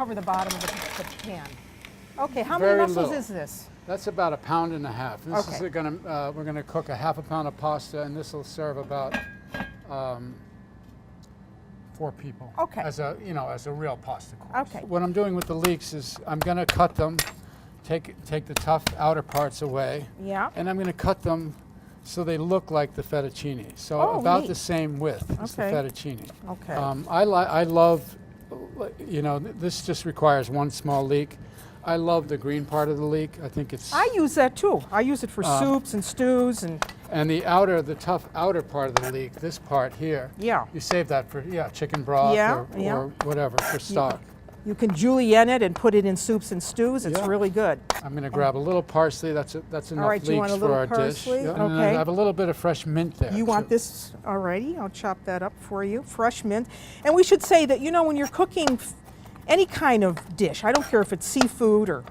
cover the bottom of the pan. Okay, how Very many mussels little. is this? That's about 1.5 pounds. This Okay. is we're gonna cook a 1/2 pound of pasta, and this will serve about 4 people. Okay. As a real pasta course. Okay. What I'm doing with the leeks is I'm gonna cut them, take the tough outer parts away, Yeah. and I'm gonna cut them so they look like the fettuccine. So Oh, about neat. the same width as the Okay. fettuccine. Okay. I love, this just requires one small leek. I love the green part of the leek. I think it's I use that too. I use it for soups and stews and and the tough outer part of the leek, this part here. yeah. You save that for chicken broth Yeah, yeah. or whatever for stock. You can julienne it and put it in soups and stews. It's Yeah. really good. I'm going to grab a little parsley. That's enough All right, leeks you want a for little our parsley? dish. Yeah, and then I Okay. have a little bit of fresh mint there. You want too. this already? I'll chop that up for you. Fresh mint. And we should say that, when you're cooking any kind of dish, I don't care if it's seafood or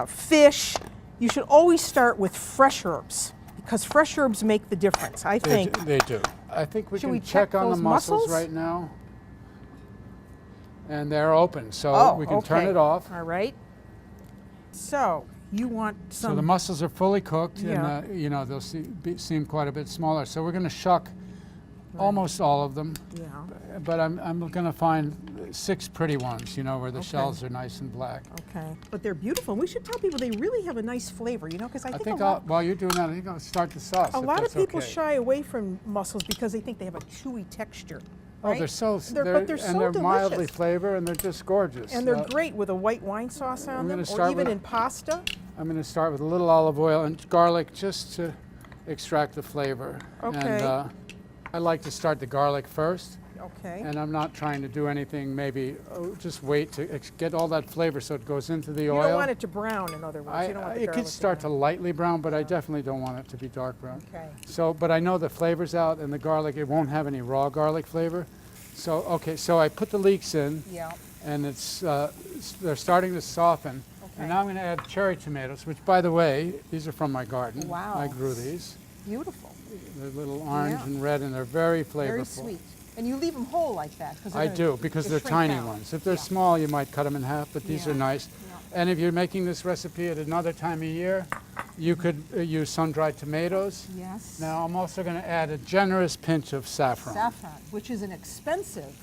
fish, you should always start with fresh herbs because fresh herbs make the difference, I think. They do. I think we Should can we check check on the those mussels mussels? right now. And they're open, so Oh, we can turn okay. it off. All right. So you want some. So the mussels are fully cooked, Yeah. and they'll seem quite a bit smaller. So we're going to shuck almost all of them, Yeah. but I'm going to find 6 pretty ones, where the Okay. shells are nice and black. Okay. But they're beautiful. We should tell people they really have a nice flavor, because I I think, think a while you're doing that, I think I'll start the sauce. lot if of that's people okay. shy away from mussels because they think they have a chewy texture. Oh, right? they're so But they're so mildly delicious. flavored, and they're just gorgeous. And they're great with a white wine sauce on I'm them, gonna or start even with- in pasta. I'm going to start with a little olive oil and garlic just to extract the flavor. Okay. And I like to start the garlic first, Okay. and I'm not trying to do anything. Maybe just wait to get all that flavor so it goes into the You oil. don't want it to brown, in other words. You don't want the It garlic could start to brown. lightly brown, but I definitely don't want it to be dark brown. Okay. So, but I know the flavor's out, and the garlic, it won't have any raw garlic flavor. So, okay, so I put the leeks in, Yeah. and they're starting to soften. Okay. And now I'm going to add cherry tomatoes, which, by the way, these are from my garden. Wow. I grew these. Beautiful. They're little orange Yeah. and red, and they're very flavorful. Very sweet. And you leave them whole like that. I do, because they're tiny ones. If they're small, you might cut them in half, but these Yeah. are nice. Yeah. And if you're making this recipe at another time of year, you could use sun-dried tomatoes. Yes. Now, I'm also going to add a generous pinch of saffron. Saffron, which is an expensive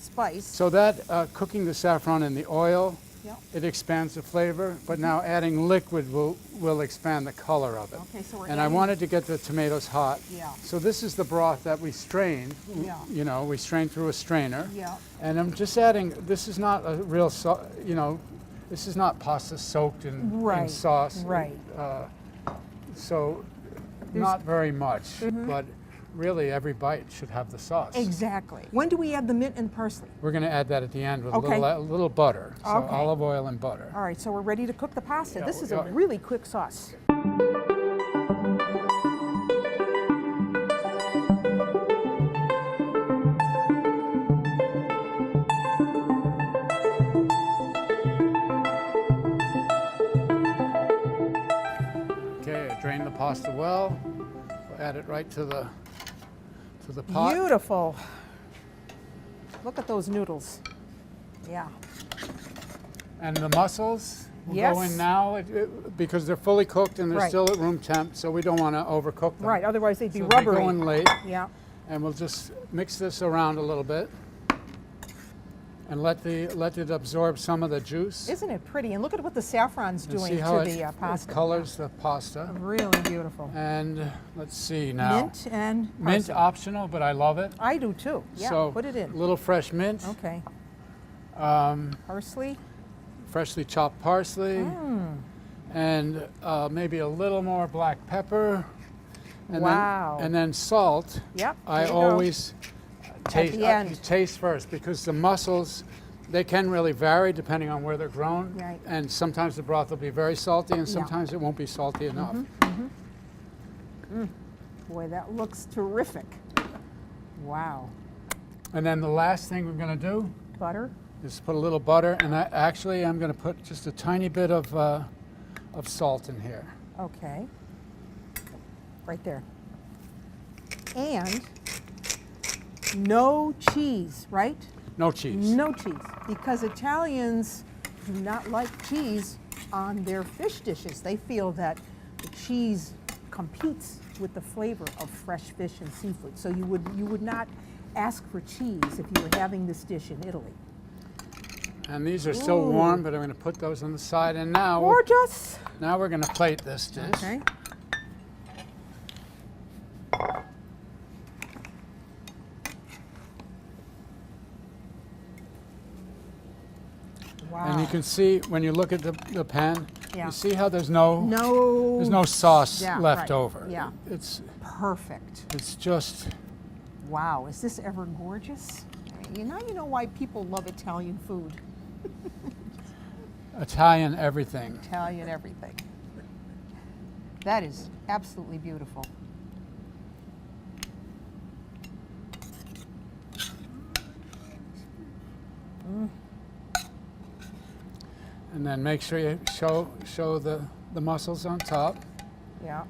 spice. So that cooking the saffron in the oil, Yeah. it expands the flavor, but now adding liquid will expand the color of it. Okay, so we're And I adding- wanted to get the tomatoes hot. Yeah. So this is the broth that we strained. Yeah. We strained through a strainer. Yeah. And I'm just adding, this is not a real, this is not pasta soaked in Right, sauce. right. So not very much, but really every bite should have the sauce. Exactly. When do we add the mint and parsley? We're going to add that at the end with Okay. a little butter. So Okay. olive oil and butter. All right, so we're ready to cook the pasta. Yeah, This is yeah. a really quick sauce. Okay, I drained the pasta well. We'll add it right to the pot. Beautiful. Look at those noodles. Yeah. And the mussels will go Yes. in now because they're fully cooked and they're Right. still at room temp, so we don't want to overcook them. Right, otherwise they'd be So rubbery. they go in late, Yeah. and we'll just mix this around a little bit and let it absorb some of the juice. Isn't it pretty? And look at what the saffron's And doing see how to it, the pasta. it colors the pasta. Really beautiful. And let's see now. Mint and Mint parsley. optional, but I love it. I do too. Yeah, So put it a in. little fresh mint, Okay. Parsley. freshly chopped parsley, Mm. and maybe a little more black pepper. And Wow. and then salt. Yep. I there you go. always taste, the end. taste first because the mussels, they can really vary depending on where they're grown. Right. And sometimes the broth will be very salty and Yeah. sometimes it won't be salty enough. Boy, that looks terrific. Wow. And then the last thing we're going to do Butter. is put a little butter, and I'm going to put just a tiny bit of salt in here. Okay. Right there. And no cheese, right? No cheese. No cheese, because Italians do not like cheese on their fish dishes. They feel that the cheese competes with the flavor of fresh fish and seafood. So you would not ask for cheese if you were having this dish in Italy. And these are still Ooh. warm, but I'm going to put those on the side. And now, Gorgeous. now we're going to plate this dish. Okay. Wow. And you can see when you look at the pan, Yeah. you see how there's no no sauce Yeah, left right. over. Yeah. It's Perfect. just Wow, is this ever gorgeous? You know why people love Italian food. Italian everything. Italian everything. That is absolutely beautiful. And then make sure you show the mussels on top. Yeah.